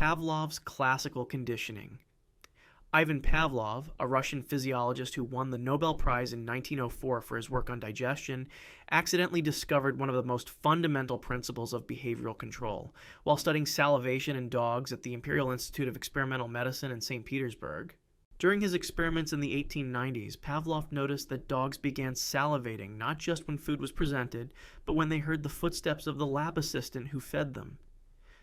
Pavlov's classical conditioning. Ivan Pavlov, a Russian physiologist who won the Nobel Prize in 1904 for his work on digestion, accidentally discovered one of the most fundamental principles of behavioral control while studying salivation in dogs at the Imperial Institute of Experimental Medicine in St. Petersburg. During his experiments in the 1890s, Pavlov noticed that dogs began salivating not just when food was presented, but when they heard the footsteps of the lab assistant who fed them.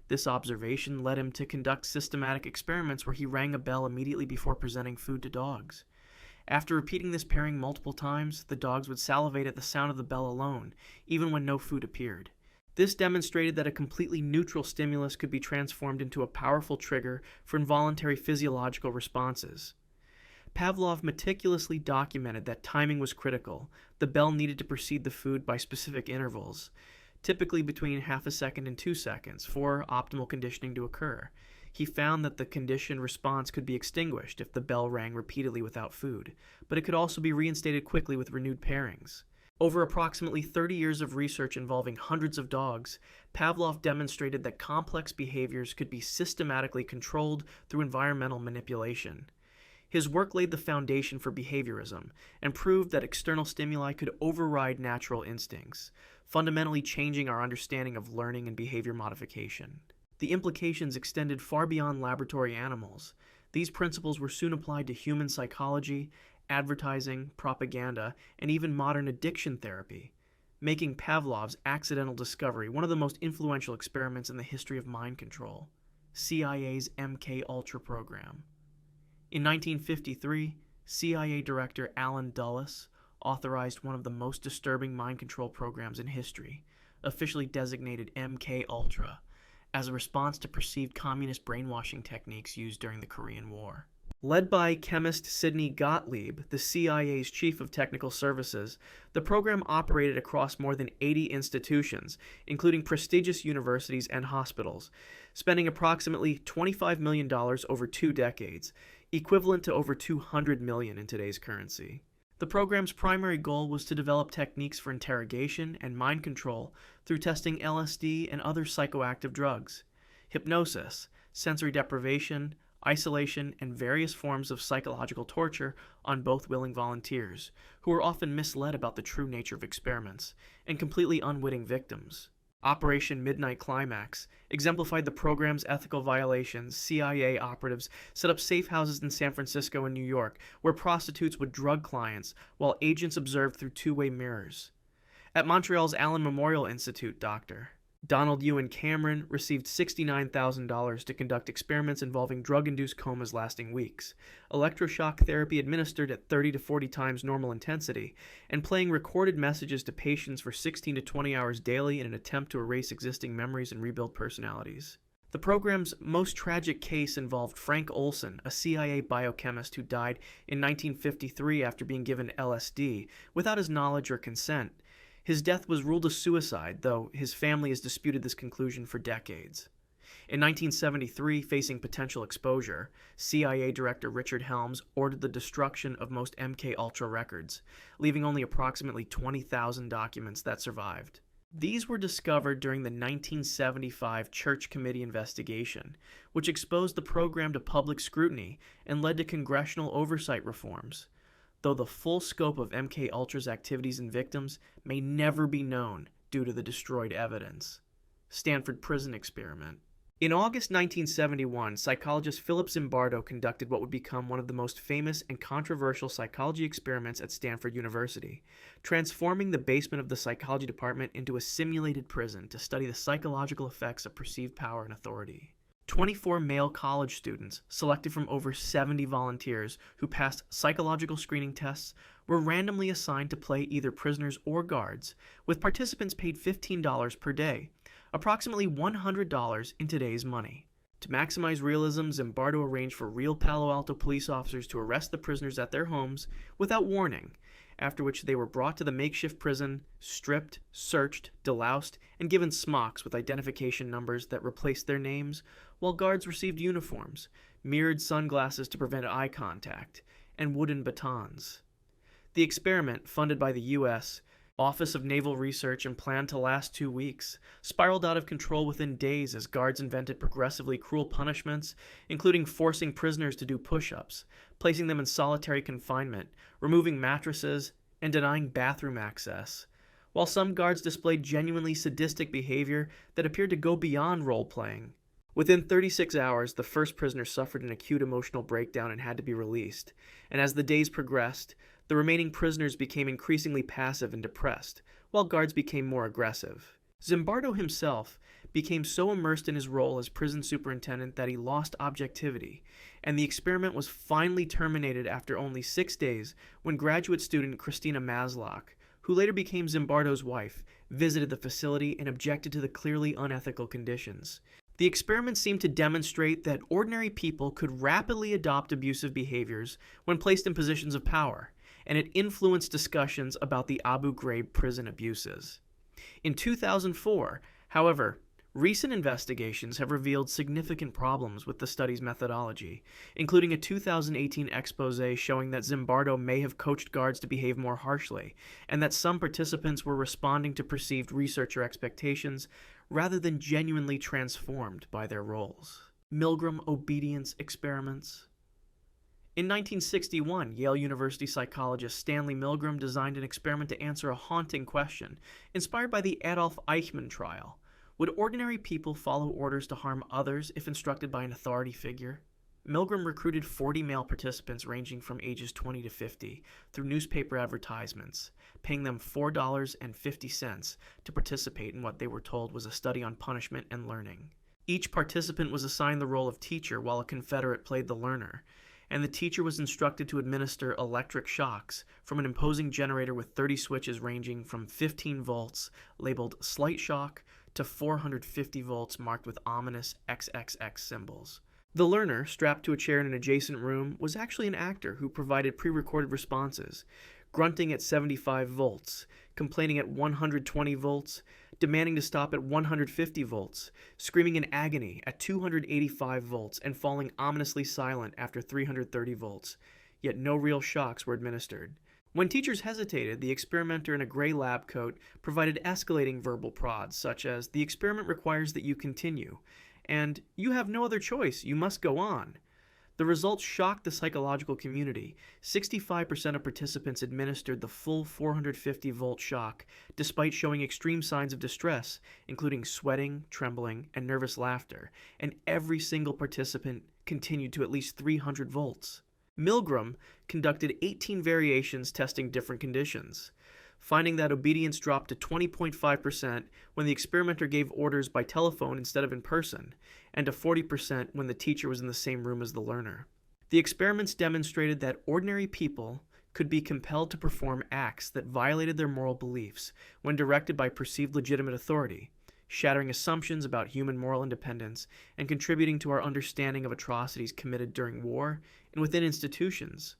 This observation led him to conduct systematic experiments where he rang a bell immediately before presenting food to dogs. After repeating this pairing multiple times, the dogs would salivate at the sound of the bell alone, even when no food appeared. This demonstrated that a completely neutral stimulus could be transformed into a powerful trigger for involuntary physiological responses. Pavlov meticulously documented that timing was critical. The bell needed to precede the food by specific intervals, typically between half a second and 2 seconds, for optimal conditioning to occur. He found that the conditioned response could be extinguished if the bell rang repeatedly without food, but it could also be reinstated quickly with renewed pairings. Over approximately 30 years of research involving hundreds of dogs, Pavlov demonstrated that complex behaviors could be systematically controlled through environmental manipulation. His work laid the foundation for behaviorism and proved that external stimuli could override natural instincts, fundamentally changing our understanding of learning and behavior modification. The implications extended far beyond laboratory animals. These principles were soon applied to human psychology, advertising, propaganda, and even modern addiction therapy, making Pavlov's accidental discovery one of the most influential experiments in the history of mind control, CIA's MK-Ultra program. In 1953, CIA Director Allen Dulles authorized one of the most disturbing mind control programs in history, officially designated MK-Ultra, as a response to perceived communist brainwashing techniques used during the Korean War. Led by chemist Sidney Gottlieb, the CIA's chief of technical services, the program operated across more than 80 institutions, including prestigious universities and hospitals, spending approximately $25 million over 2 decades, equivalent to over $200 million in today's currency. The program's primary goal was to develop techniques for interrogation and mind control through testing LSD and other psychoactive drugs, hypnosis, sensory deprivation, isolation, and various forms of psychological torture on both willing volunteers, who were often misled about the true nature of experiments, and completely unwitting victims. Operation Midnight Climax exemplified the program's ethical violations. CIA operatives set up safe houses in San Francisco and New York, where prostitutes would drug clients, while agents observed through two-way mirrors. At Montreal's Allen Memorial Institute, Dr. Donald Ewan Cameron received $69,000 to conduct experiments involving drug-induced comas lasting weeks, electroshock therapy administered at 30 to 40 times normal intensity, and playing recorded messages to patients for 16 to 20 hours daily in an attempt to erase existing memories and rebuild personalities. The program's most tragic case involved Frank Olson, a CIA biochemist who died in 1953 after being given LSD without his knowledge or consent. His death was ruled a suicide, though his family has disputed this conclusion for decades. In 1973, facing potential exposure, CIA Director Richard Helms ordered the destruction of most MK-Ultra records, leaving only approximately 20,000 documents that survived. These were discovered during the 1975 Church Committee investigation, which exposed the program to public scrutiny and led to congressional oversight reforms, though the full scope of MK-Ultra's activities and victims may never be known due to the destroyed evidence. Stanford Prison Experiment. In August 1971, psychologist Philip Zimbardo conducted what would become one of the most famous and controversial psychology experiments at Stanford University, transforming the basement of the psychology department into a simulated prison to study the psychological effects of perceived power and authority. 24 male college students, selected from over 70 volunteers who passed psychological screening tests, were randomly assigned to play either prisoners or guards, with participants paid $15 per day, approximately $100 in today's money. To maximize realism, Zimbardo arranged for real Palo Alto police officers to arrest the prisoners at their homes without warning, after which they were brought to the makeshift prison, stripped, searched, deloused, and given smocks with identification numbers that replaced their names, while guards received uniforms, mirrored sunglasses to prevent eye contact, and wooden batons. The experiment, funded by the U.S., Office of Naval Research and planned to last 2 weeks, spiraled out of control within days as guards invented progressively cruel punishments, including forcing prisoners to do push-ups, placing them in solitary confinement, removing mattresses, and denying bathroom access. While some guards displayed genuinely sadistic behavior that appeared to go beyond role-playing. Within 36 hours, the first prisoner suffered an acute emotional breakdown and had to be released, and as the days progressed, the remaining prisoners became increasingly passive and depressed, while guards became more aggressive. Zimbardo himself became so immersed in his role as prison superintendent that he lost objectivity, and the experiment was finally terminated after only 6 days when graduate student Christina Masloch, who later became Zimbardo's wife, visited the facility and objected to the clearly unethical conditions. The experiment seemed to demonstrate that ordinary people could rapidly adopt abusive behaviors when placed in positions of power, and it influenced discussions about the Abu Ghraib prison abuses. In 2004, however, recent investigations have revealed significant problems with the study's methodology, including a 2018 expose showing that Zimbardo may have coached guards to behave more harshly, and that some participants were responding to perceived researcher expectations rather than genuinely transformed by their roles. Milgram obedience experiments. In 1961, Yale University psychologist Stanley Milgram designed an experiment to answer a haunting question, inspired by the Adolf Eichmann trial. Would ordinary people follow orders to harm others if instructed by an authority figure? Milgram recruited 40 male participants ranging from ages 20 to 50 through newspaper advertisements, paying them $4.50 to participate in what they were told was a study on punishment and learning. Each participant was assigned the role of teacher while a Confederate played the learner, and the teacher was instructed to administer electric shocks from an imposing generator with 30 switches ranging from 15 volts, labeled slight shock, to 450 volts marked with ominous XXX symbols. The learner, strapped to a chair in an adjacent room, was actually an actor who provided pre-recorded responses, grunting at 75 volts, complaining at 120 volts, demanding to stop at 150 volts, screaming in agony at 285 volts, and falling ominously silent after 330 volts. Yet no real shocks were administered. When teachers hesitated, the experimenter in a gray lab coat provided escalating verbal prods, such as, "The experiment requires that you continue," and "You have no other choice, you must go on." The results shocked the psychological community. 65% of participants administered the full 450-volt shock, despite showing extreme signs of distress, including sweating, trembling, and nervous laughter, and every single participant continued to at least 300 volts. Milgram conducted 18 variations testing different conditions, finding that obedience dropped to 20.5% when the experimenter gave orders by telephone instead of in person, and to 40% when the teacher was in the same room as the learner. The experiments demonstrated that ordinary people could be compelled to perform acts that violated their moral beliefs when directed by perceived legitimate authority, shattering assumptions about human moral independence and contributing to our understanding of atrocities committed during war and within institutions.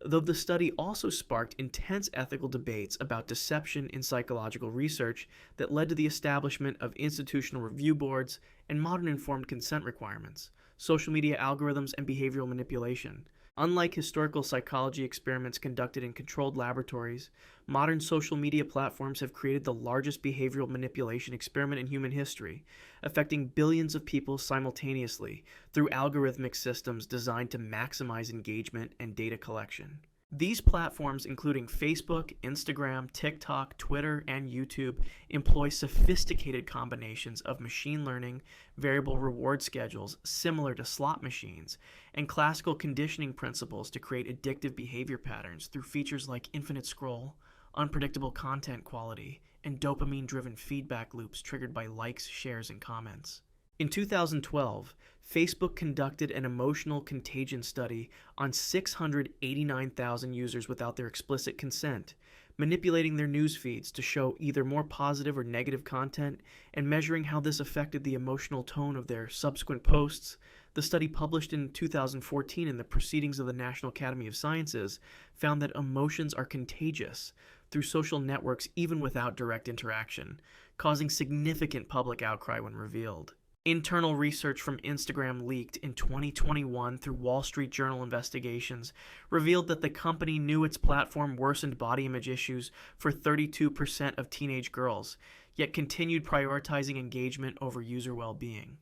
Though the study also sparked intense ethical debates about deception in psychological research that led to the establishment of institutional review boards and modern informed consent requirements, social media algorithms, and behavioral manipulation. Unlike historical psychology experiments conducted in controlled laboratories, modern social media platforms have created the largest behavioral manipulation experiment in human history, affecting billions of people simultaneously through algorithmic systems designed to maximize engagement and data collection. These platforms, including Facebook, Instagram, TikTok, Twitter, and YouTube, employ sophisticated combinations of machine learning, variable reward schedules similar to slot machines, and classical conditioning principles to create addictive behavior patterns through features like infinite scroll, unpredictable content quality, and dopamine-driven feedback loops triggered by likes, shares, and comments. In 2012, Facebook conducted an emotional contagion study on 689,000 users without their explicit consent, manipulating their news feeds to show either more positive or negative content and measuring how this affected the emotional tone of their subsequent posts. The study, published in 2014 in the Proceedings of the National Academy of Sciences, found that emotions are contagious through social networks even without direct interaction, causing significant public outcry when revealed. Internal research from Instagram leaked in 2021 through Wall Street Journal investigations revealed that the company knew its platform worsened body image issues for 32% of teenage girls, yet continued prioritizing engagement over user well-being.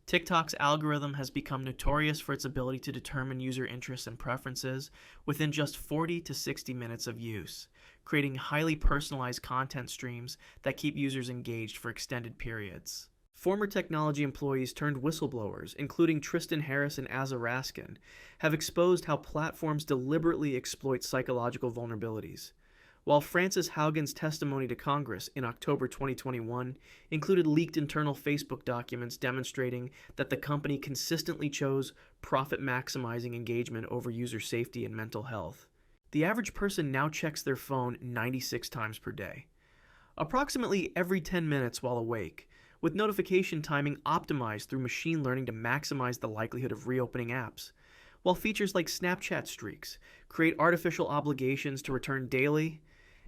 TikTok's algorithm has become notorious for its ability to determine user interests and preferences within just 40 to 60 minutes of use, creating highly personalized content streams that keep users engaged for extended periods. Former technology employees turned whistleblowers, including Tristan Harris and Asa Raskin, have exposed how platforms deliberately exploit psychological vulnerabilities. While Frances Haugen's testimony to Congress in October 2021 included leaked internal Facebook documents demonstrating that the company consistently chose profit-maximizing engagement over user safety and mental health. The average person now checks their phone 96 times per day, approximately every 10 minutes while awake, with notification timing optimized through machine learning to maximize the likelihood of reopening apps, while features like Snapchat streaks create artificial obligations to return daily,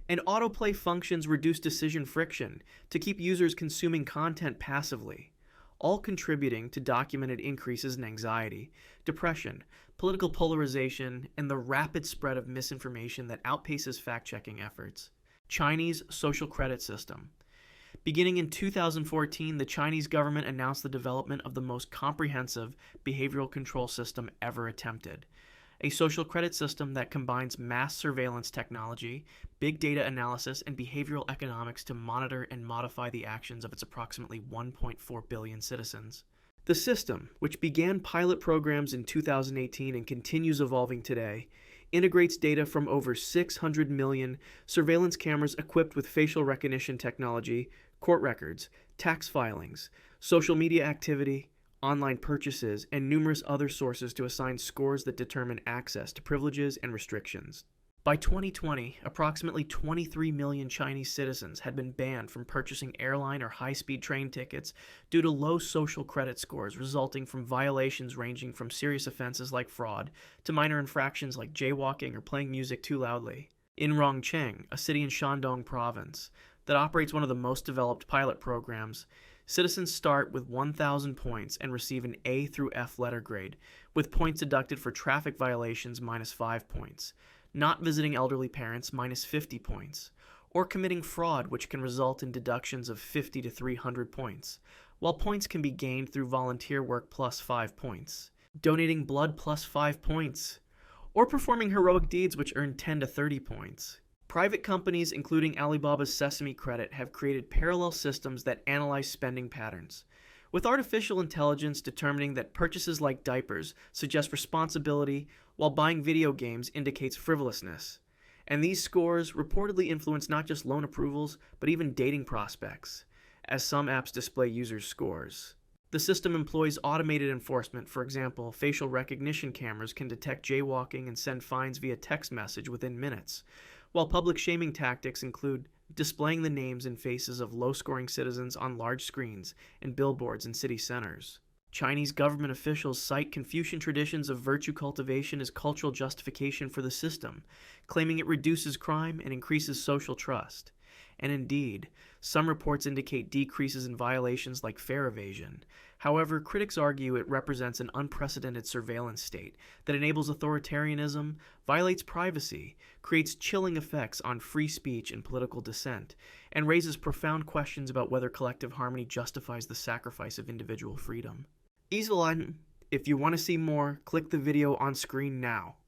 and autoplay functions reduce decision friction to keep users consuming content passively, all contributing to documented increases in anxiety, depression, political polarization, and the rapid spread of misinformation that outpaces fact-checking efforts. Chinese social credit system. Beginning in 2014, the Chinese government announced the development of the most comprehensive behavioral control system ever attempted. A social credit system that combines mass surveillance technology, big data analysis, and behavioral economics to monitor and modify the actions of its approximately 1.4 billion citizens. The system, which began pilot programs in 2018 and continues evolving today, integrates data from over 600 million surveillance cameras equipped with facial recognition technology, court records, tax filings, social media activity, online purchases, and numerous other sources to assign scores that determine access to privileges and restrictions. By 2020, approximately 23 million Chinese citizens had been banned from purchasing airline or high-speed train tickets due to low social credit scores resulting from violations ranging from serious offenses like fraud to minor infractions like jaywalking or playing music too loudly. In Rongcheng, a city in Shandong province that operates one of the most developed pilot programs, citizens start with 1,000 points and receive an A through F letter grade, with points deducted for traffic violations -5 points, not visiting elderly parents -50 points, or committing fraud, which can result in deductions of 50 to 300 points, while points can be gained through volunteer work +5 points, donating blood +5 points, or performing heroic deeds which earn 10 to 30 points. Private companies, including Alibaba's Sesame Credit, have created parallel systems that analyze spending patterns, with artificial intelligence determining that purchases like diapers suggest responsibility while buying video games indicates frivolousness. And these scores reportedly influence not just loan approvals, but even dating prospects, as some apps display users' scores. The system employs automated enforcement. For example, facial recognition cameras can detect jaywalking and send fines via text message within minutes, while public shaming tactics include displaying the names and faces of low-scoring citizens on large screens and billboards in city centers. Chinese government officials cite Confucian traditions of virtue cultivation as cultural justification for the system, claiming it reduces crime and increases social trust. And indeed, some reports indicate decreases in violations like fare evasion. However, critics argue it represents an unprecedented surveillance state that enables authoritarianism, violates privacy, creates chilling effects on free speech and political dissent, and raises profound questions about whether collective harmony justifies the sacrifice of individual freedom. If you want to see more, click the video on screen now.